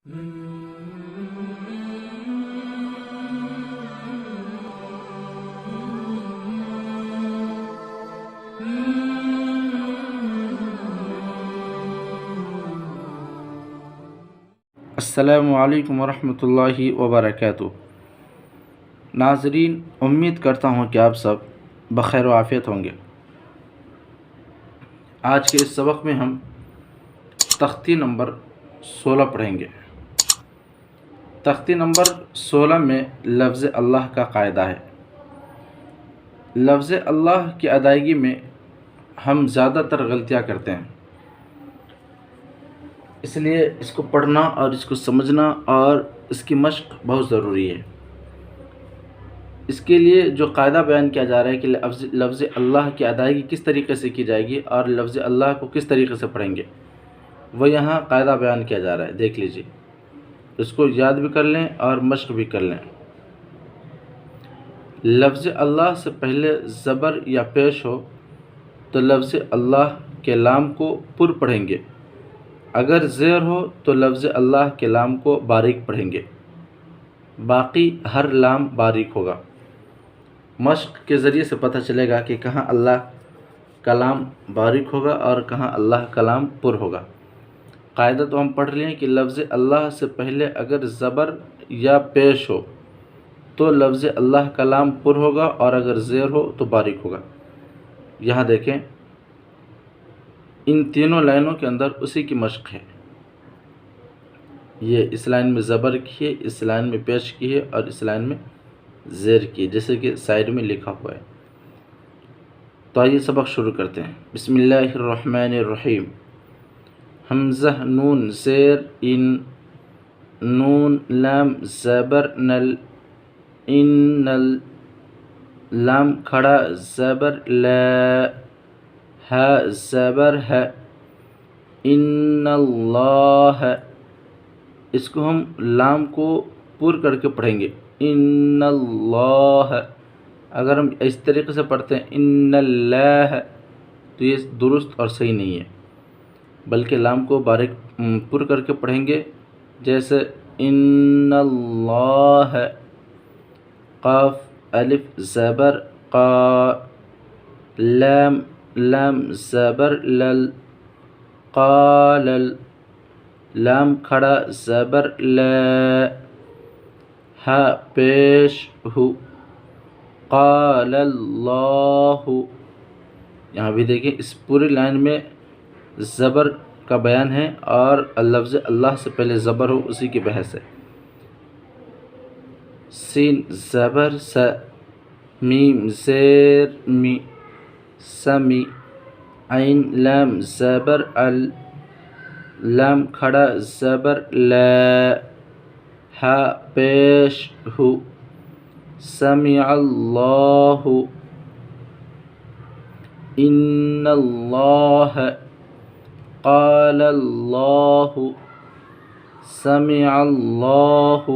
السلام علیکم ورحمۃ اللہ وبرکاتہ۔ ناظرین، امید کرتا ہوں کہ آپ سب بخیر و عافیت ہوں گے۔ آج کے اس سبق میں ہم تختی نمبر 16 پڑھیں گے۔ تختی نمبر 16 میں لفظ اللہ کا قاعدہ ہے۔ لفظ اللہ کی ادائیگی میں ہم زیادہ تر غلطیاں کرتے ہیں، اس لیے اس کو پڑھنا اور اس کو سمجھنا اور اس کی مشق بہت ضروری ہے۔ اس کے لیے جو قاعدہ بیان کیا جا رہا ہے کہ لفظ اللہ کی ادائیگی کس طریقے سے کی جائے گی اور لفظ اللہ کو کس طریقے سے پڑھیں گے، وہ یہاں قاعدہ بیان کیا جا رہا ہے، دیکھ لیجئے۔ اس کو یاد بھی کر لیں اور مشق بھی کر لیں۔ لفظ اللہ سے پہلے زبر یا پیش ہو تو لفظ اللہ کے لام کو پر پڑھیں گے، اگر زیر ہو تو لفظ اللہ کے لام کو باریک پڑھیں گے، باقی ہر لام باریک ہوگا۔ مشق کے ذریعے سے پتہ چلے گا کہ کہاں اللہ کلام باریک ہوگا اور کہاں اللہ کلام پر ہوگا۔ قاعدہ تو ہم پڑھ لیں کہ لفظ اللہ سے پہلے اگر زبر یا پیش ہو تو لفظ اللہ کلام پر ہوگا اور اگر زیر ہو تو باریک ہوگا۔ یہاں دیکھیں، ان تینوں لائنوں کے اندر اسی کی مشق ہے۔ یہ اس لائن میں زبر کی ہے، اس لائن میں پیش کی ہے اور اس لائن میں زیر کی ہے، جیسے کہ سائڈ میں لکھا ہوا ہے۔ تو آئیے سبق شروع کرتے ہیں۔ بسم اللہ الرحمن الرحیم۔ حمزہ نون زیر ان، نون لام زبر نل، ان نل، لام کھڑا زبر لا، ہا زبر ہے، ان اللہ، اس کو ہم لام کو پر کر کے پڑھیں گے، ان اللہ۔ اگر ہم اس طریقے سے پڑھتے ہیں ان اللہ تو یہ درست اور صحیح نہیں ہے، بلکہ لام کو باریک پر کر کے پڑھیں گے، جیسے ان اللہ، قاف الف زبر قا، لام لام زبر لل، قالل، لام کھڑا زبر لا، ہا پیش ہو، قال اللہ۔ یہاں بھی دیکھیں، اس پوری لائن میں زبر کا بیان ہے اور لفظ اللہ سے پہلے زبر ہو اسی کی بحث ہے۔ سین زبر س، میم زیر می، سمی، عین لام زبر ال، لام کھڑا زبر لا، ہا پیش ہو، سمع اللہ، ان اللہ، قال اللہ، سمع اللہ،